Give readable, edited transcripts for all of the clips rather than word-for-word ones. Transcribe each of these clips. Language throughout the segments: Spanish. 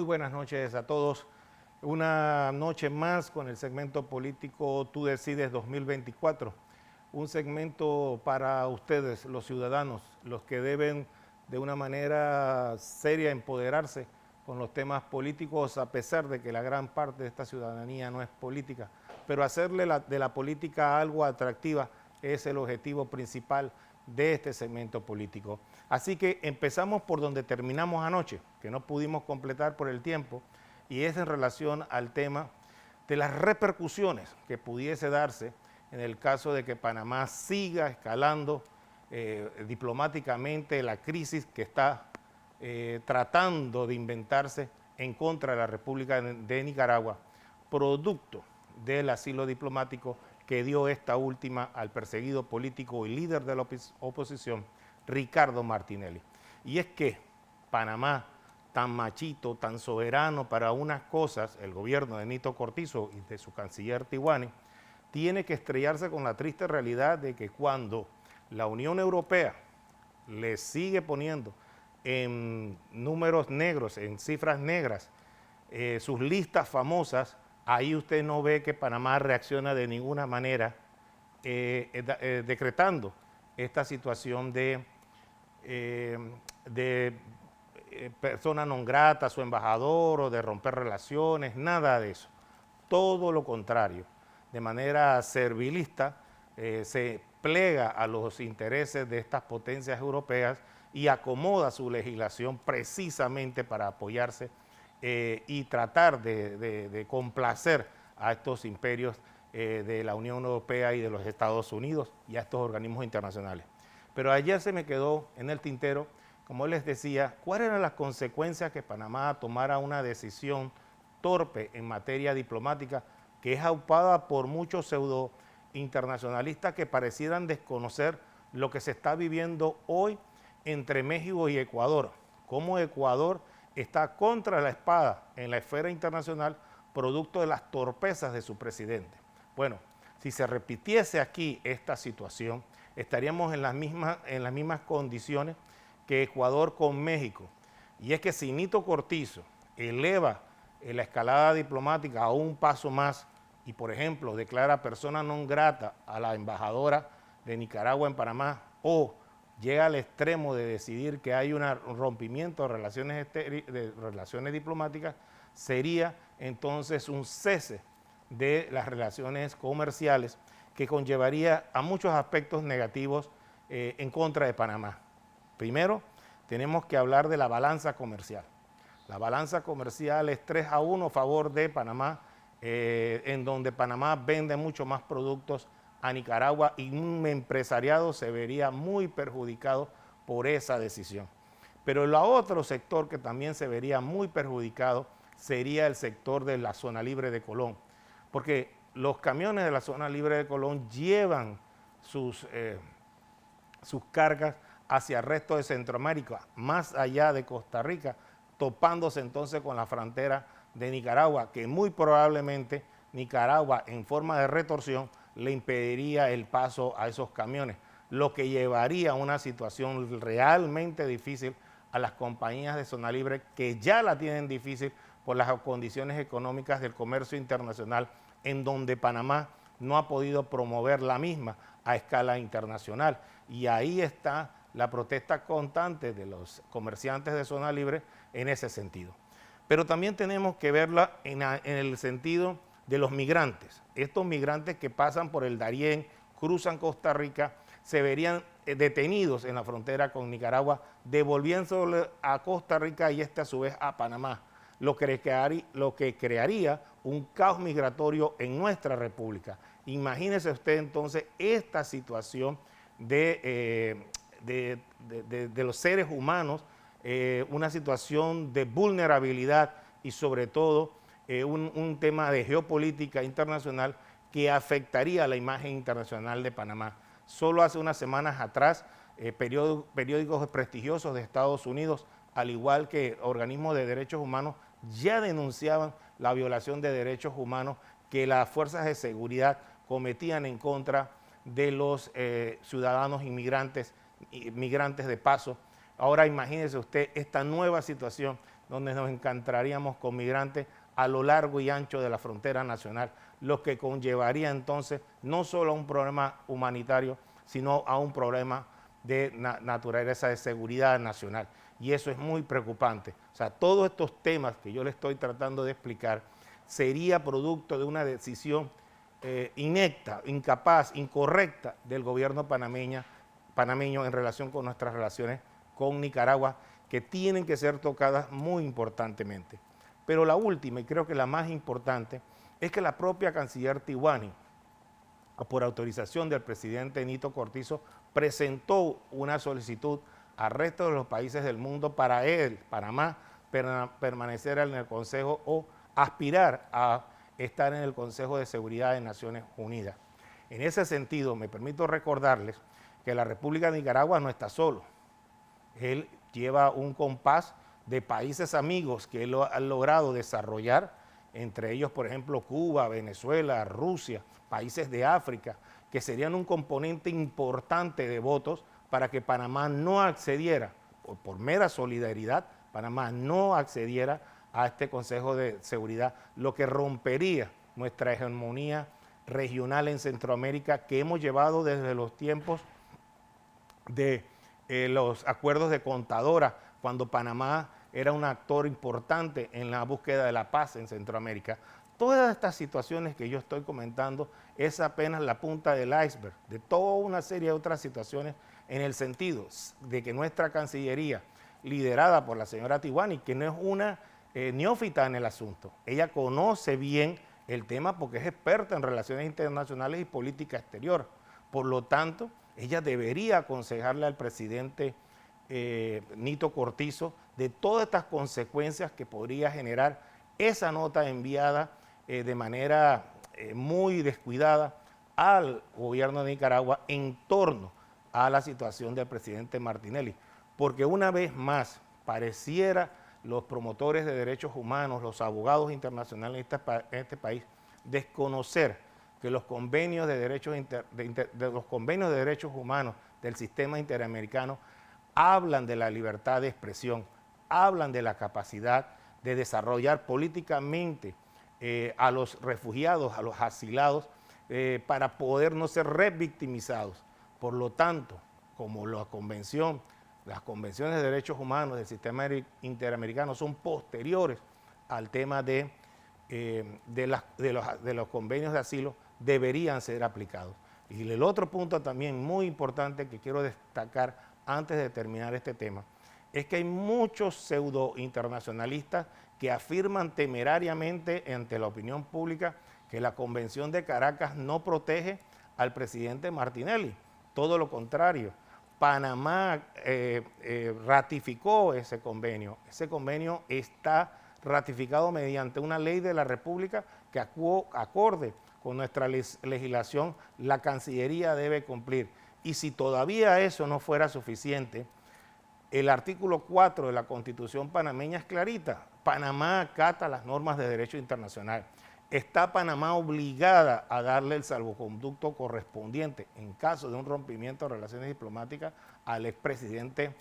Muy buenas noches a todos. Una noche más con el segmento político Tú Decides 2024. Un segmento para ustedes, los ciudadanos, los que deben de una manera seria empoderarse con los temas políticos, a pesar de que la gran parte de esta ciudadanía no es política. Pero hacerle de la política algo atractiva es el objetivo principal de este segmento político. Así que empezamos por donde terminamos anoche, que no pudimos completar por el tiempo, y es en relación al tema de las repercusiones que pudiese darse en el caso de que Panamá siga escalando diplomáticamente la crisis que está tratando de inventarse en contra de la República de Nicaragua, producto del asilo diplomático que dio esta última al perseguido político y líder de la oposición, Ricardo Martinelli. Y es que Panamá, tan machito, tan soberano para unas cosas, el gobierno de Nito Cortizo y de su canciller Tiwani, tiene que estrellarse con la triste realidad de que cuando la Unión Europea le sigue poniendo en números negros, en cifras negras, sus listas famosas, ahí usted no ve que Panamá reacciona de ninguna manera decretando esta situación de persona non grata, su embajador, o de romper relaciones, nada de eso. Todo lo contrario, de manera servilista, se plega a los intereses de estas potencias europeas y acomoda su legislación precisamente para apoyarse y tratar de complacer a estos imperios de la Unión Europea y de los Estados Unidos y a estos organismos internacionales. Pero ayer se me quedó en el tintero, como les decía, cuáles eran las consecuencias que Panamá tomara una decisión torpe en materia diplomática que es aupada por muchos pseudo internacionalistas que parecieran desconocer lo que se está viviendo hoy entre México y Ecuador, cómo Ecuador está contra la espada en la esfera internacional producto de las torpezas de su presidente. Bueno, si se repitiese aquí esta situación, estaríamos en las mismas condiciones que Ecuador con México. Y es que si Nito Cortizo eleva la escalada diplomática a un paso más y, por ejemplo, declara persona non grata a la embajadora de Nicaragua en Panamá o llega al extremo de decidir que hay un rompimiento de relaciones diplomáticas, sería entonces un cese de las relaciones comerciales que conllevaría a muchos aspectos negativos en contra de Panamá. Primero, tenemos que hablar de la balanza comercial. La balanza comercial es 3-1 a favor de Panamá, en donde Panamá vende mucho más productos a Nicaragua y un empresariado se vería muy perjudicado por esa decisión. Pero el otro sector que también se vería muy perjudicado sería el sector de la zona libre de Colón, porque los camiones de la zona libre de Colón llevan sus cargas hacia el resto de Centroamérica, más allá de Costa Rica, topándose entonces con la frontera de Nicaragua, que muy probablemente Nicaragua, en forma de retorsión, le impediría el paso a esos camiones, lo que llevaría a una situación realmente difícil a las compañías de zona libre que ya la tienen difícil por las condiciones económicas del comercio internacional, en donde Panamá no ha podido promover la misma a escala internacional. Y ahí está la protesta constante de los comerciantes de zona libre en ese sentido. Pero también tenemos que verla en el sentido de los migrantes. Estos migrantes que pasan por el Darién, cruzan Costa Rica, se verían detenidos en la frontera con Nicaragua, devolviéndose a Costa Rica y a su vez a Panamá, lo que crearía un caos migratorio en nuestra república. Imagínese usted entonces esta situación de los seres humanos, una situación de vulnerabilidad y sobre todo un tema de geopolítica internacional que afectaría a la imagen internacional de Panamá. Solo hace unas semanas atrás, periódicos prestigiosos de Estados Unidos, al igual que organismos de derechos humanos, ya denunciaban la violación de derechos humanos que las fuerzas de seguridad cometían en contra de los ciudadanos migrantes de paso. Ahora imagínese usted esta nueva situación donde nos encontraríamos con migrantes a lo largo y ancho de la frontera nacional, lo que conllevaría entonces no solo a un problema humanitario, sino a un problema de naturaleza de seguridad nacional. Y eso es muy preocupante. O sea, todos estos temas que yo le estoy tratando de explicar sería producto de una decisión inepta, incapaz, incorrecta del gobierno panameño en relación con nuestras relaciones con Nicaragua, que tienen que ser tocadas muy importantemente. Pero la última, y creo que la más importante, es que la propia canciller Tiwani, por autorización del presidente Nito Cortizo, presentó una solicitud al resto de los países del mundo para él, Panamá, permanecer en el Consejo o aspirar a estar en el Consejo de Seguridad de Naciones Unidas. En ese sentido, me permito recordarles que la República de Nicaragua no está solo. Él lleva un compás de países amigos que él ha logrado desarrollar, entre ellos, por ejemplo, Cuba, Venezuela, Rusia, países de África, que serían un componente importante de votos para que Panamá no accediera, por mera solidaridad, Panamá no accediera a este Consejo de Seguridad, lo que rompería nuestra hegemonía regional en Centroamérica que hemos llevado desde los tiempos de los acuerdos de Contadora, cuando Panamá era un actor importante en la búsqueda de la paz en Centroamérica. Todas estas situaciones que yo estoy comentando es apenas la punta del iceberg de toda una serie de otras situaciones, en el sentido de que nuestra Cancillería, liderada por la señora Tiwani, que no es una neófita en el asunto, ella conoce bien el tema porque es experta en relaciones internacionales y política exterior. Por lo tanto, ella debería aconsejarle al presidente Nito Cortizo de todas estas consecuencias que podría generar esa nota enviada de manera muy descuidada al gobierno de Nicaragua en torno a la situación del presidente Martinelli. Porque una vez más pareciera los promotores de derechos humanos, los abogados internacionales en este país, desconocer que los convenios de derechos humanos del sistema interamericano hablan de la libertad de expresión, hablan de la capacidad de desarrollar políticamente a los refugiados, a los asilados, para poder no ser revictimizados. Por lo tanto, como las convenciones de derechos humanos del sistema interamericano son posteriores al tema de los convenios de asilo, deberían ser aplicados. Y el otro punto también muy importante que quiero destacar antes de terminar este tema, es que hay muchos pseudo internacionalistas que afirman temerariamente ante la opinión pública que la Convención de Caracas no protege al presidente Martinelli. Todo lo contrario, Panamá ratificó ese convenio. Ese convenio está ratificado mediante una ley de la República que acorde con nuestra legislación, la Cancillería debe cumplir. Y si todavía eso no fuera suficiente, el artículo 4 de la Constitución panameña es clarita. Panamá acata las normas de derecho internacional. Está Panamá obligada a darle el salvoconducto correspondiente en caso de un rompimiento de relaciones diplomáticas al expresidente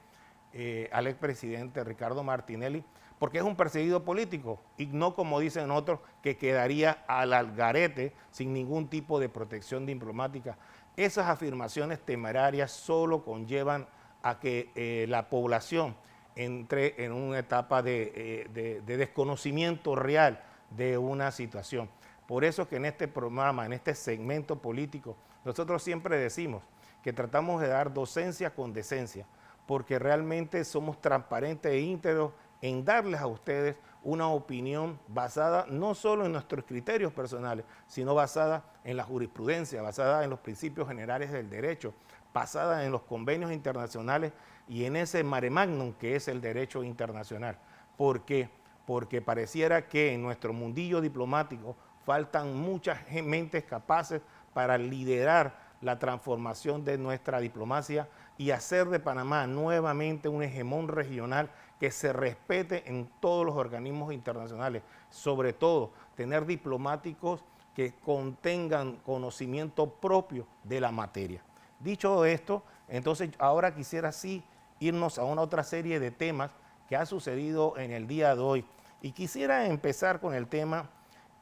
Ricardo Martinelli, porque es un perseguido político y no, como dicen otros, que quedaría al algarete sin ningún tipo de protección diplomática. Esas afirmaciones temerarias solo conllevan a que la población entre en una etapa de desconocimiento real de una situación. Por eso que en este programa, en este segmento político, nosotros siempre decimos que tratamos de dar docencia con decencia, porque realmente somos transparentes e íntegros en darles a ustedes una opinión basada no solo en nuestros criterios personales, sino basada en la jurisprudencia, basada en los principios generales del derecho, basada en los convenios internacionales y en ese mare magnum que es el derecho internacional. ¿Por qué? Porque pareciera que en nuestro mundillo diplomático faltan muchas mentes capaces para liderar la transformación de nuestra diplomacia y hacer de Panamá nuevamente un hegemón regional que se respete en todos los organismos internacionales. Sobre todo, tener diplomáticos que contengan conocimiento propio de la materia. Dicho esto, entonces ahora quisiera sí irnos a una otra serie de temas que ha sucedido en el día de hoy. Y quisiera empezar con el tema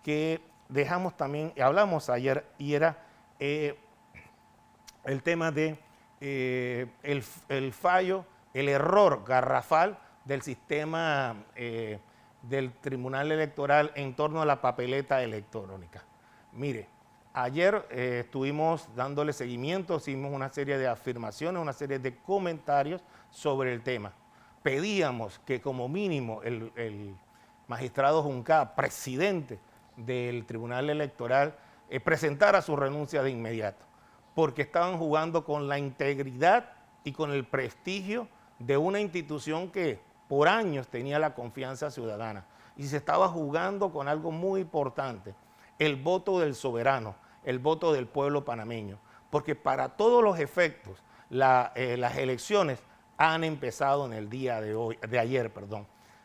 que dejamos también, hablamos ayer, y era el tema de el fallo, el error garrafal del sistema del Tribunal Electoral en torno a la papeleta electrónica. Mire, ayer estuvimos dándole seguimiento, hicimos una serie de afirmaciones, una serie de comentarios sobre el tema. Pedíamos que como mínimo el magistrado Juncá, presidente del Tribunal Electoral, presentara su renuncia de inmediato, porque estaban jugando con la integridad y con el prestigio de una institución que por años tenía la confianza ciudadana y se estaba jugando con algo muy importante, el voto del soberano, el voto del pueblo panameño, porque para todos los efectos las elecciones han empezado en el día de ayer.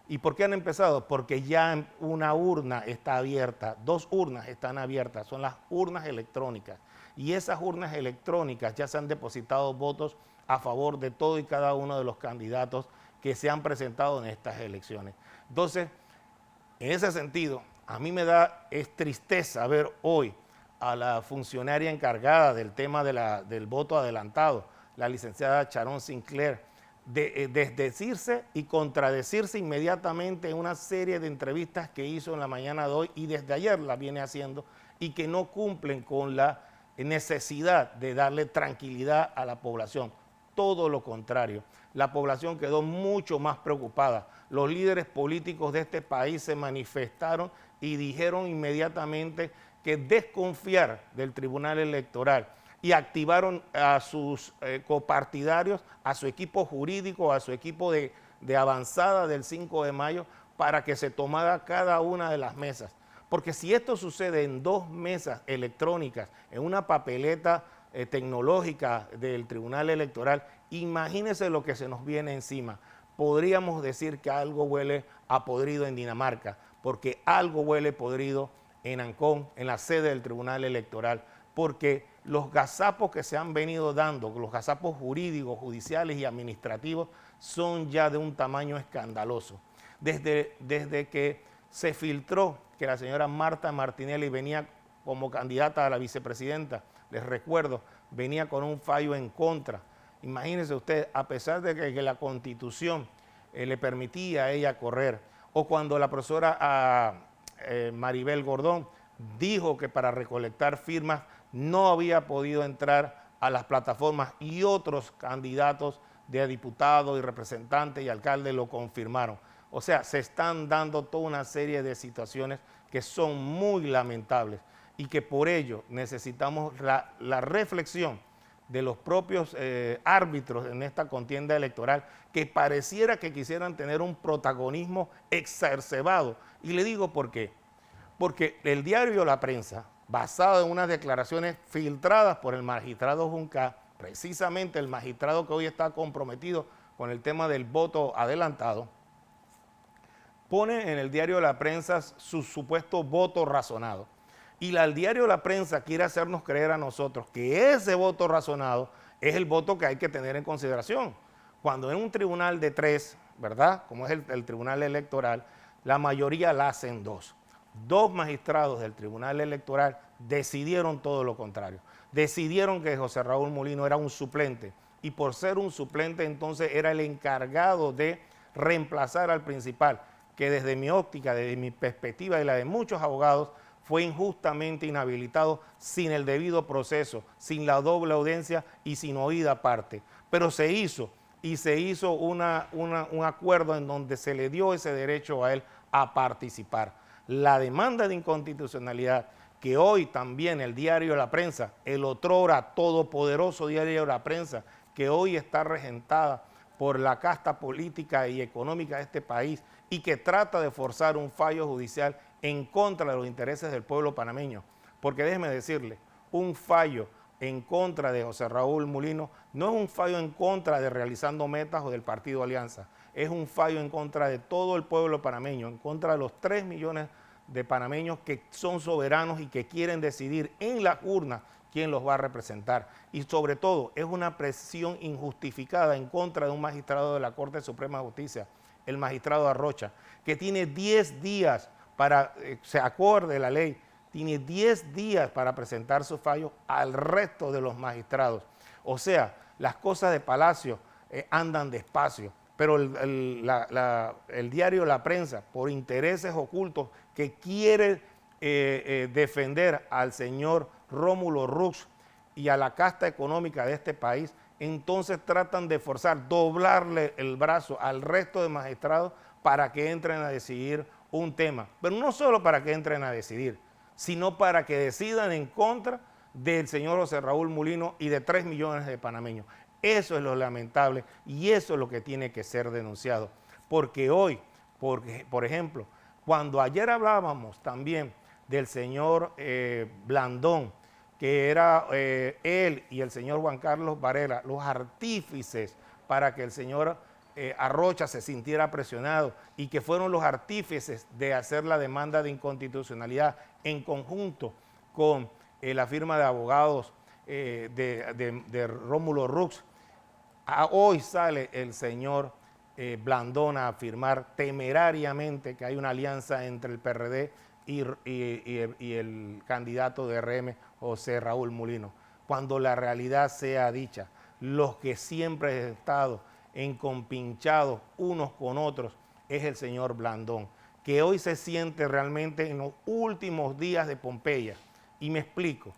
¿Y por qué han empezado? Porque ya una urna está abierta, 2 urnas están abiertas, son las urnas electrónicas. Y esas urnas electrónicas ya se han depositado votos a favor de todo y cada uno de los candidatos que se han presentado en estas elecciones. Entonces, en ese sentido, a mí me da tristeza ver hoy a la funcionaria encargada del tema del voto adelantado, la licenciada Sharon Sinclair, desdecirse y contradecirse inmediatamente en una serie de entrevistas que hizo en la mañana de hoy y desde ayer la viene haciendo y que no cumplen con la necesidad de darle tranquilidad a la población. Todo lo contrario, la población quedó mucho más preocupada. Los líderes políticos de este país se manifestaron y dijeron inmediatamente que desconfiar del Tribunal Electoral y activaron a sus copartidarios, a su equipo jurídico, a su equipo de avanzada del 5 de mayo para que se tomara cada una de las mesas. Porque si esto sucede en 2 mesas electrónicas, en una papeleta tecnológica del Tribunal Electoral, imagínense lo que se nos viene encima. Podríamos decir que algo huele a podrido en Dinamarca, porque algo huele podrido en Ancón, en la sede del Tribunal Electoral, porque los gazapos que se han venido dando, los gazapos jurídicos, judiciales y administrativos, son ya de un tamaño escandaloso. Desde que se filtró que la señora Marta Martinelli venía como candidata a la vicepresidenta, les recuerdo, venía con un fallo en contra. Imagínense usted, a pesar de que la Constitución le permitía a ella correr, o cuando la profesora Maribel Gordón dijo que para recolectar firmas no había podido entrar a las plataformas y otros candidatos de diputados y representantes y alcaldes lo confirmaron. O sea, se están dando toda una serie de situaciones que son muy lamentables y que por ello necesitamos la reflexión de los propios árbitros en esta contienda electoral que pareciera que quisieran tener un protagonismo exacerbado. Y le digo por qué. Porque el diario La Prensa, basado en unas declaraciones filtradas por el magistrado Juncá, precisamente el magistrado que hoy está comprometido con el tema del voto adelantado, pone en el diario La Prensa su supuesto voto razonado. Y el diario La Prensa quiere hacernos creer a nosotros que ese voto razonado es el voto que hay que tener en consideración. Cuando en un tribunal de 3, ¿verdad? Como es el Tribunal Electoral, la mayoría la hacen 2. 2 magistrados del Tribunal Electoral decidieron todo lo contrario. Decidieron que José Raúl Mulino era un suplente y por ser un suplente entonces era el encargado de reemplazar al principal, que desde mi óptica, desde mi perspectiva y la de muchos abogados, fue injustamente inhabilitado sin el debido proceso, sin la doble audiencia y sin oída aparte. Pero se hizo, y se hizo un acuerdo en donde se le dio ese derecho a él a participar. La demanda de inconstitucionalidad que hoy también el diario La Prensa, el otrora todopoderoso diario La Prensa, que hoy está regentada por la casta política y económica de este país y que trata de forzar un fallo judicial en contra de los intereses del pueblo panameño. Porque déjeme decirle, un fallo en contra de José Raúl Mulino no es un fallo en contra de Realizando Metas o del Partido Alianza, es un fallo en contra de todo el pueblo panameño, en contra de los 3 millones de panameños que son soberanos y que quieren decidir en las urnas quién los va a representar. Y sobre todo, es una presión injustificada en contra de un magistrado de la Corte Suprema de Justicia el magistrado Arrocha, que tiene 10 días para, se acorde la ley, tiene 10 días para presentar su fallo al resto de los magistrados. O sea, las cosas de Palacio andan despacio, pero el diario La Prensa, por intereses ocultos que quiere defender al señor Rómulo Rux y a la casta económica de este país, entonces tratan de forzar, doblarle el brazo al resto de magistrados para que entren a decidir un tema. Pero no solo para que entren a decidir, sino para que decidan en contra del señor José Raúl Mulino y de 3 millones de panameños. Eso es lo lamentable y eso es lo que tiene que ser denunciado. Porque hoy, por ejemplo, cuando ayer hablábamos también del señor Blandón, que era él y el señor Juan Carlos Varela, los artífices para que el señor Arrocha se sintiera presionado y que fueron los artífices de hacer la demanda de inconstitucionalidad en conjunto con la firma de abogados de Rómulo Rux. Hoy sale el señor Blandón a afirmar temerariamente que hay una alianza entre el PRD y el candidato de RM, José Raúl Mulino, cuando la realidad sea dicha. Los que siempre han estado encompinchados unos con otros es el señor Blandón, que hoy se siente realmente en los últimos días de Pompeya. Y me explico.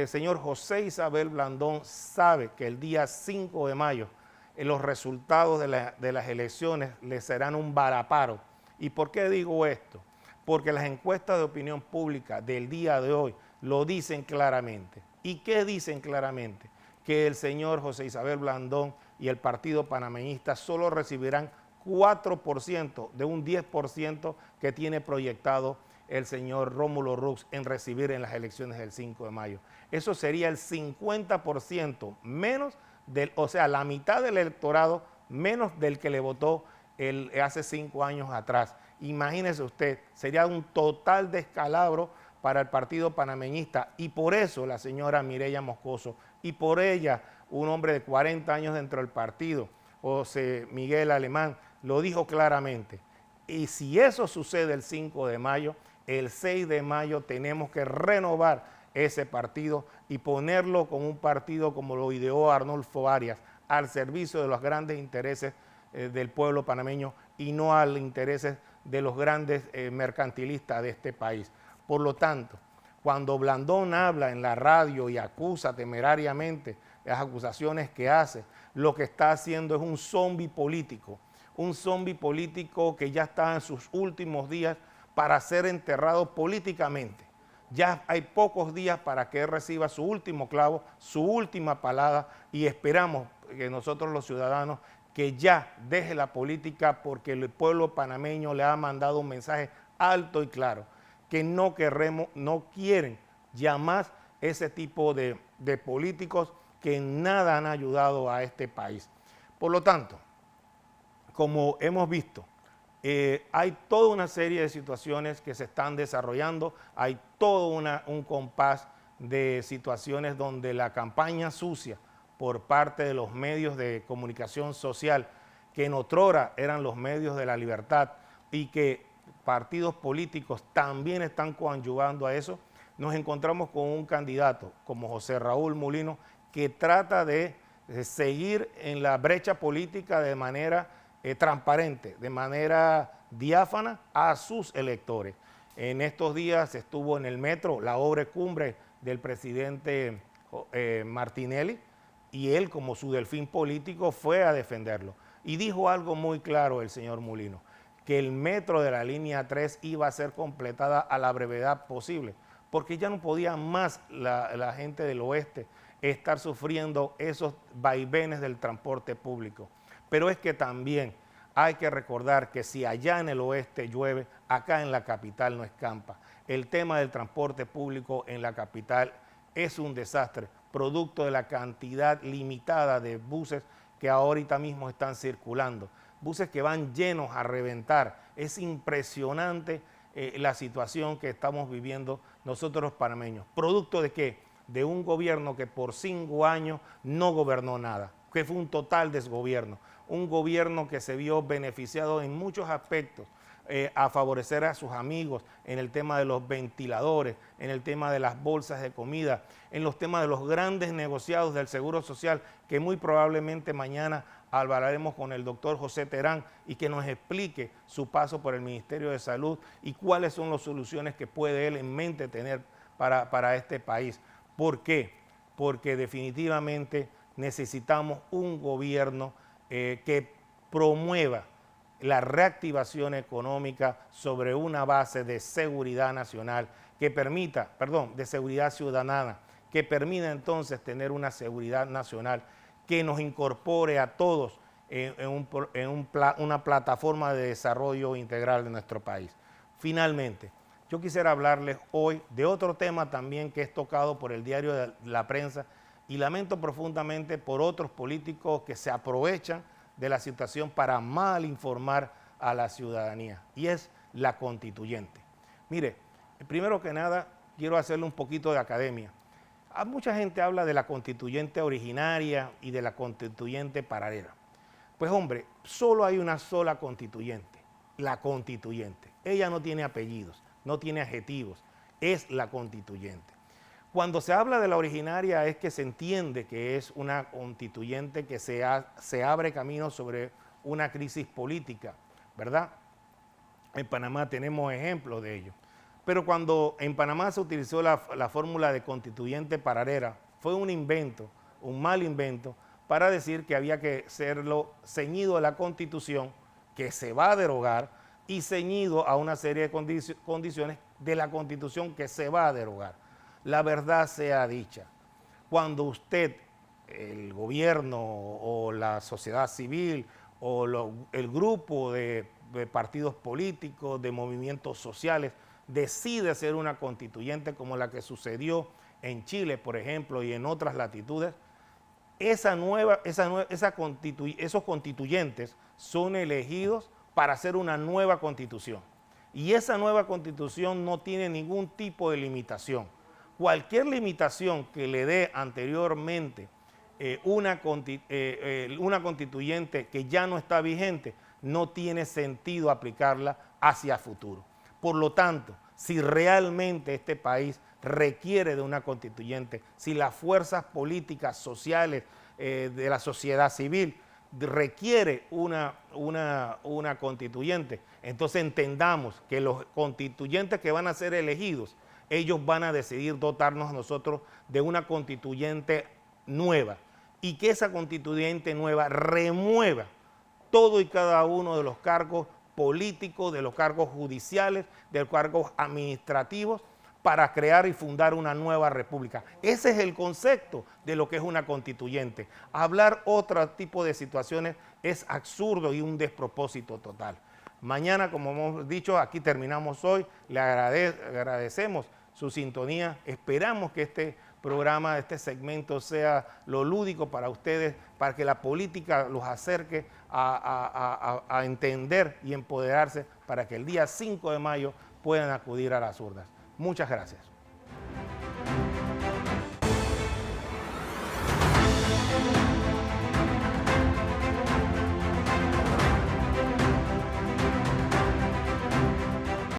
Señor José Isabel Blandón sabe que el día 5 de mayo los resultados de las elecciones le serán un varaparo. ¿Y por qué digo esto? Porque las encuestas de opinión pública del día de hoy lo dicen claramente. ¿Y qué dicen claramente? Que el señor José Isabel Blandón y el Partido Panameñista solo recibirán 4% de un 10% que tiene proyectado el señor Rómulo Rux en recibir en las elecciones del 5 de mayo. Eso sería el 50% menos o sea, la mitad del electorado menos del que le votó hace 5 años atrás. Imagínese usted, sería un total descalabro para el Partido Panameñista y por eso la señora Mireya Moscoso y por ella un hombre de 40 años dentro del partido, José Miguel Alemán, lo dijo claramente. Y si eso sucede el 5 de mayo, el 6 de mayo tenemos que renovar ese partido y ponerlo como un partido como lo ideó Arnulfo Arias, al servicio de los grandes intereses del pueblo panameño y no a los intereses de los grandes mercantilistas de este país. Por lo tanto, cuando Blandón habla en la radio y acusa temerariamente las acusaciones que hace, lo que está haciendo es un zombi político que ya está en sus últimos días para ser enterrado políticamente. Ya hay pocos días para que él reciba su último clavo, su última palada y esperamos que nosotros los ciudadanos que ya deje la política porque el pueblo panameño le ha mandado un mensaje alto y claro, que no quieren ya más ese tipo de políticos que en nada han ayudado a este país. Por lo tanto, como hemos visto, hay toda una serie de situaciones que se están desarrollando, hay todo un compás de situaciones donde la campaña sucia por parte de los medios de comunicación social, que en otrora eran los medios de la libertad y que partidos políticos también están coadyuvando a eso, nos encontramos con un candidato como José Raúl Mulino que trata de seguir en la brecha política de manera transparente, de manera diáfana a sus electores. En estos días estuvo en el metro la obra cumbre del presidente Martinelli y él como su delfín político fue a defenderlo. Y dijo algo muy claro el señor Mulino, que el metro de la línea 3 iba a ser completada a la brevedad posible, porque ya no podía más la gente del oeste estar sufriendo esos vaivenes del transporte público. Pero es que también hay que recordar que si allá en el oeste llueve, acá en la capital no escampa. El tema del transporte público en la capital es un desastre, producto de la cantidad limitada de buses que ahorita mismo están circulando. Buses que van llenos a reventar. Es impresionante la situación que estamos viviendo nosotros los panameños. ¿Producto de qué? De un gobierno que por 5 años no gobernó nada. que fue un total desgobierno, un gobierno que se vio beneficiado en muchos aspectos, a favorecer a sus amigos en el tema de los ventiladores, en el tema de las bolsas de comida, en los temas de los grandes negociados del Seguro Social, que muy probablemente mañana hablaremos con el doctor José Terán y que nos explique su paso por el Ministerio de Salud y cuáles son las soluciones que puede él en mente tener para este país. ¿Por qué? Porque definitivamente necesitamos un gobierno que promueva la reactivación económica sobre una base de seguridad nacional que permita, de seguridad ciudadana, que permita entonces tener una seguridad nacional que nos incorpore a todos en una plataforma de desarrollo integral de nuestro país. Finalmente, yo quisiera hablarles hoy de otro tema también que es tocado por el diario de La Prensa y lamento profundamente por otros políticos que se aprovechan de la situación para mal informar a la ciudadanía, y es la constituyente. Mire, primero que nada, quiero hacerle un poquito de academia. Mucha gente habla de la constituyente originaria y de la constituyente paralela. Pues hombre, solo hay una sola constituyente, la constituyente. Ella no tiene apellidos, no tiene adjetivos, es la constituyente. Cuando se habla de la originaria es que se entiende que es una constituyente que se abre camino sobre una crisis política, ¿verdad? En Panamá tenemos ejemplos de ello. Pero cuando en Panamá se utilizó la fórmula de constituyente paralela, fue un invento, un mal invento, para decir que había que serlo ceñido a la Constitución, que se va a derogar, y ceñido a una serie de condiciones de la Constitución que se va a derogar. La verdad sea dicha, cuando usted, el gobierno o la sociedad civil o el grupo de partidos políticos, de movimientos sociales, decide hacer una constituyente como la que sucedió en Chile, por ejemplo, y en otras latitudes, esos constituyentes son elegidos para hacer una nueva constitución. Y esa nueva constitución no tiene ningún tipo de limitación. Cualquier limitación que le dé anteriormente una constituyente que ya no está vigente, no tiene sentido aplicarla hacia futuro. Por lo tanto, si realmente este país requiere de una constituyente, si las fuerzas políticas, sociales de la sociedad civil requiere una constituyente, entonces entendamos que los constituyentes que van a ser elegidos, ellos van a decidir dotarnos a nosotros de una constituyente nueva y que esa constituyente nueva remueva todo y cada uno de los cargos políticos, de los cargos judiciales, de los cargos administrativos, para crear y fundar una nueva república. Ese es el concepto de lo que es una constituyente. Hablar otro tipo de situaciones es absurdo y un despropósito total. Mañana, como hemos dicho, aquí terminamos hoy. Le agradecemos su sintonía. Esperamos que este programa, este segmento sea lo lúdico para ustedes, para que la política los acerque a entender y empoderarse para que el día 5 de mayo puedan acudir a las urnas. Muchas gracias.